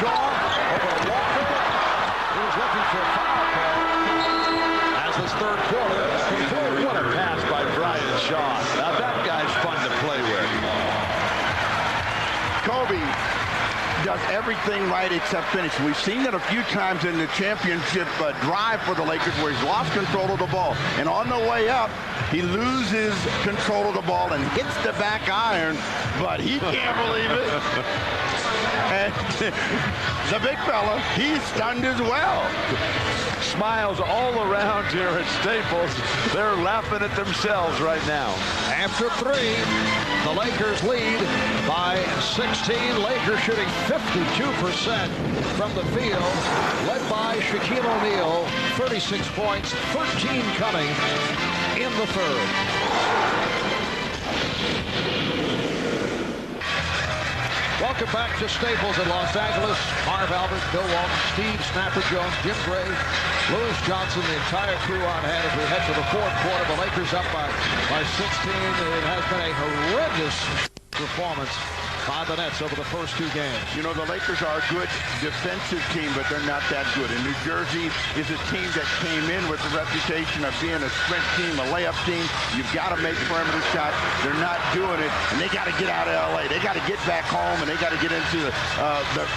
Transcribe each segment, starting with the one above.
Shaw over to Walker. He was looking for a foul call as this third quarter. What a pass by Brian Shaw. Now that guy's fun to play with. Kobe does everything right except finish. We've seen it a few times in the championship drive for the Lakers where he's lost control of the ball. And on the way up, he loses control of the ball and hits the back iron, but he can't believe it. And the big fella, he's stunned as well. Smiles all around here at Staples. They're laughing at themselves right now. After 3, the Lakers lead by 16. Lakers shooting 52% from the field, led by Shaquille O'Neal, 36 points, 13 coming in the third. Welcome back to Staples in Los Angeles. Marv Albert, Bill Walton, Steve Snapper Jones, Jim Gray, Lewis Johnson, the entire crew on hand as we head to the fourth quarter. The Lakers up by 16. It has been a horrendous performance by the Nets over the first 2 games. You know, the Lakers are a good defensive team, but they're not that good. And New Jersey is a team that came in with the reputation of being a sprint team, a layup team. You've got to make perimeter shots. They're not doing it, and they got to get out of L.A. They got to get back home, and they got to get into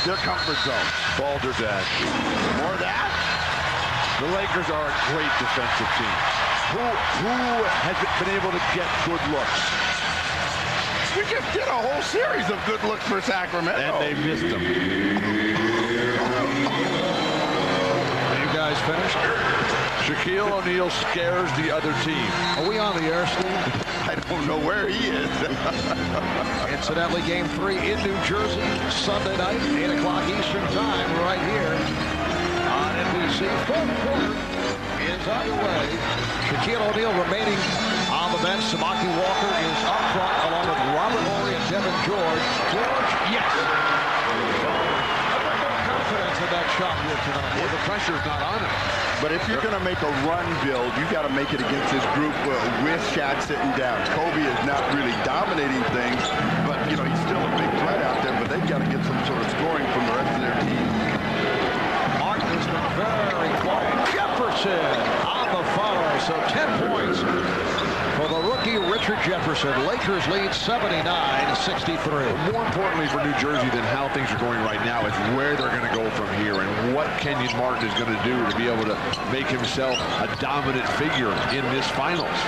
their comfort zone. Balderdash. More of that? The Lakers are a great defensive team. Who has been able to get good looks? We just did a whole series of good looks for Sacramento. And they missed them. You guys finished? Shaquille O'Neal scares the other team. Are we on the air, Steve? I don't know where he is. Incidentally, Game 3 in New Jersey, Sunday night, 8 o'clock Eastern Time, right here on NBC. Fourth quarter is underway. Shaquille O'Neal remaining on the bench. Samaki Walker is up front along with Robert Horry and Devin George. George, yes. Confidence in that shot here tonight. Well, the pressure's not on him. But if you're going to make a run build, you got to make it against this group with Shaq sitting down. Kobe is not really dominating things, but, you know, he's still a big threat out there, but they've got to get some sort of scoring from the rest of their team. Martin has been very quiet. Jefferson on the follow, so 10 points for the rookie Richard Jefferson. Lakers lead 79-63. More importantly for New Jersey than how things are going right now is where they're going to go from here and what Kenyon Martin is going to do to be able to make himself a dominant figure in this finals.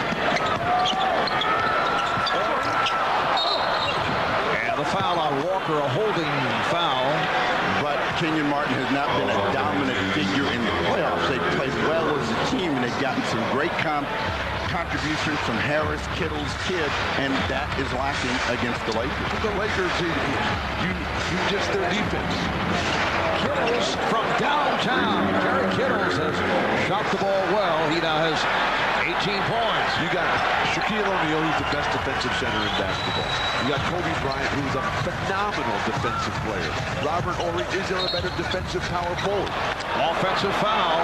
And the foul on Walker, a holding foul. But Kenyon Martin has not been a dominant figure in the playoffs. They've played well as a team, and they've gotten some great contributions from Harris, Kittles, Kidd, and that is lacking against the Lakers. The Lakers, you just their defense. Kittles from downtown. Jerry Kittles has shot the ball well. He now has 18 points. You got Shaquille O'Neal, who's the best defensive center in basketball. You got Kobe Bryant, who's a phenomenal defensive player. Robert Horry, is there a better defensive power forward? Offensive foul.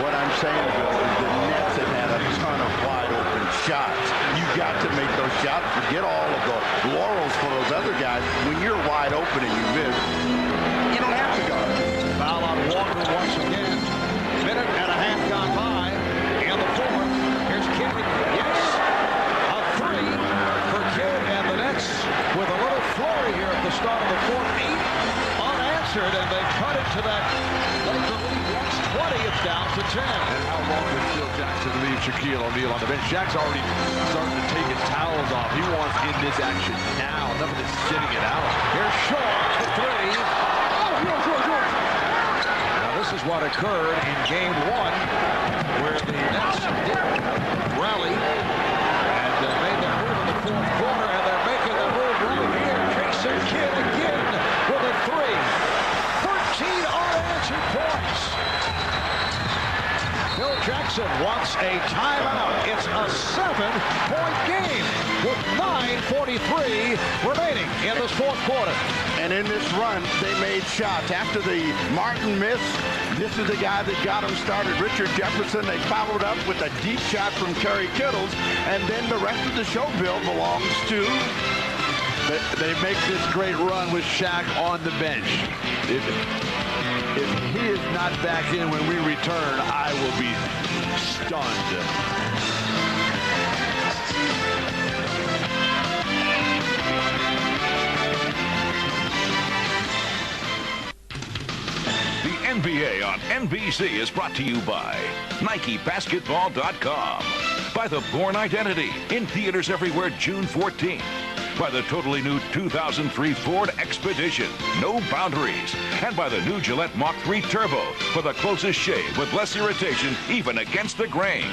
What I'm saying, Bill, is the Nets have had a ton of wide open shots. You got to make those shots. Forget all of the laurels for those other guys. When you're wide open and you miss, you don't have to guard. Foul on Walker once again. Minute and a half gone by. And the fourth. Here's Kidd. Yes. A 3 for Kidd and the Nets with a little flurry here at the start of the fourth. 8 unanswered, and they cut it to that Laker lead. 20, it's down to 10. And how long does Phil Jackson leave Shaquille O'Neal on the bench? Shaq's already starting to take his towels off. He wants in this action now. Nothing is sitting it out. Here's Shaw for 3. Now this is what occurred in Game 1, where the Nets did rally and made their move in the fourth quarter, and they're making the move right here. Jason Kidd again with a 3. 13 unanswered points. Phil Jackson wants a timeout. It's a 7-point game with 9:43 remaining in this fourth quarter. And in this run, they made shots. After the Martin miss, this is the guy that got him started, Richard Jefferson. They followed up with a deep shot from Kerry Kittles. And then the rest of the show, Bill, belongs to They make this great run with Shaq on the bench. If he is not back in when we return, I will be stunned. NBA on NBC is brought to you by NikeBasketball.com, by the Bourne Identity, in theaters everywhere June 14th, by the totally new 2003 Ford Expedition, no boundaries, and by the new Gillette Mach 3 Turbo for the closest shave with less irritation even against the grain.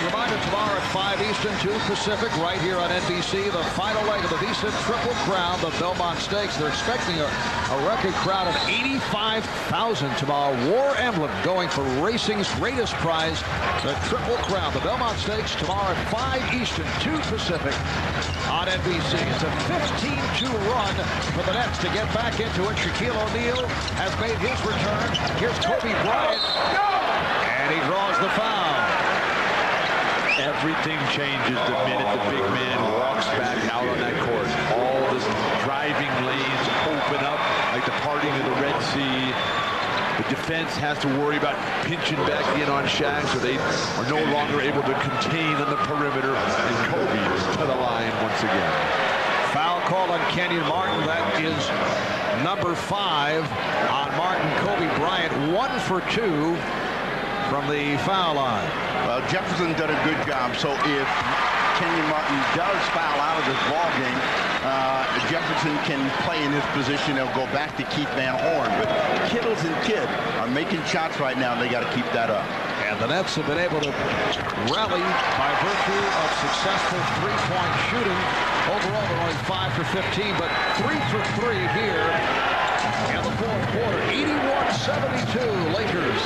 Reminder, tomorrow at 5 Eastern, 2 Pacific, right here on NBC, the final leg of the Visa Triple Crown, the Belmont Stakes. They're expecting a record crowd of 85,000 tomorrow. War Emblem going for racing's greatest prize, the Triple Crown. The Belmont Stakes tomorrow at 5 Eastern, 2 Pacific on NBC. It's a 15-2 run for the Nets to get back into it. Shaquille O'Neal has made his return. Here's Kobe Bryant, and he draws the foul. Everything changes the minute the big man walks back out on that court. All the driving lanes open up like the parting of the Red Sea. The defense has to worry about pinching back in on Shaq, so they are no longer able to contain on the perimeter. And Kobe to the line once again. Foul call on Kenyon Martin. That is number 5 on Martin. Kobe Bryant 1 for 2 from the foul line. Well, Jefferson did a good job, so if Kenyon Martin does foul out of this ball game, Jefferson can play in this position. They'll go back to Keith Van Horn, but Kittles and Kidd are making shots right now, and they got to keep that up. And the Nets have been able to rally by virtue of successful three-point shooting. Overall, they're only 5 for 15, but 3 for 3 here in the fourth quarter. 81-72, Lakers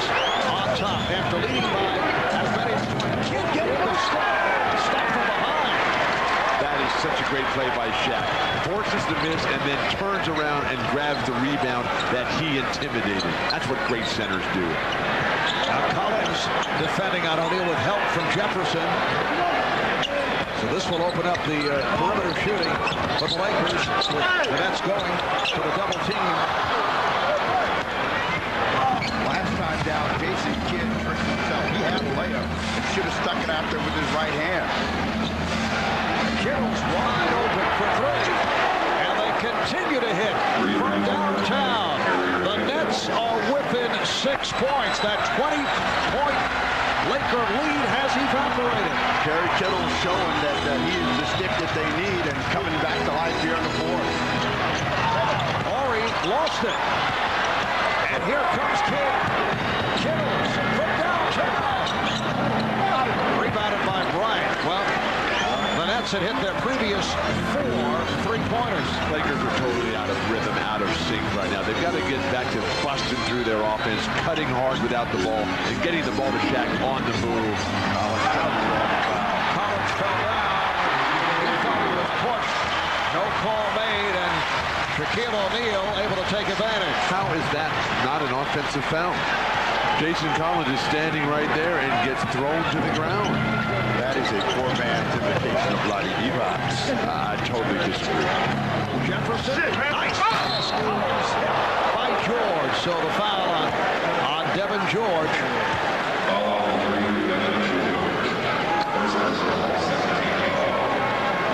on top after leading by as many as 20. Can't get in the stop from behind. That is such a great play by Shaq. Forces the miss and then turns around and grabs the rebound that he intimidated. That's what great centers do. Now Collins defending on O'Neal with help from Jefferson. So this will open up the perimeter shooting for the Lakers. The Nets going for the double team. Last time down, Jason Kidd tricked himself. He had a layup and should have stuck it out there with his right hand. Kittles wide open for 3. And they continue to hit from downtown. The Nets are within 6 points. That 20-point Laker lead has evaporated. Terry Kittles showing that he is the stick that they need and coming back to life here on the floor. Horry lost it. And here comes Kittles from downtown. Rebounded by Bryant. Well, the Nets had hit their previous 4 3-pointers. Lakers are totally out of rhythm, out of sync right now. They've got to get back to busting through their offense, cutting hard without the ball, and getting the ball to Shaq on the move. Collins fell down. He thought he was pushed. No call made, and Shaquille O'Neal able to take advantage. How is that not an offensive foul? Jason Collins is standing right there and gets thrown to the ground. That is a poor man's imitation of Vlade Divac. I totally disagree. Jefferson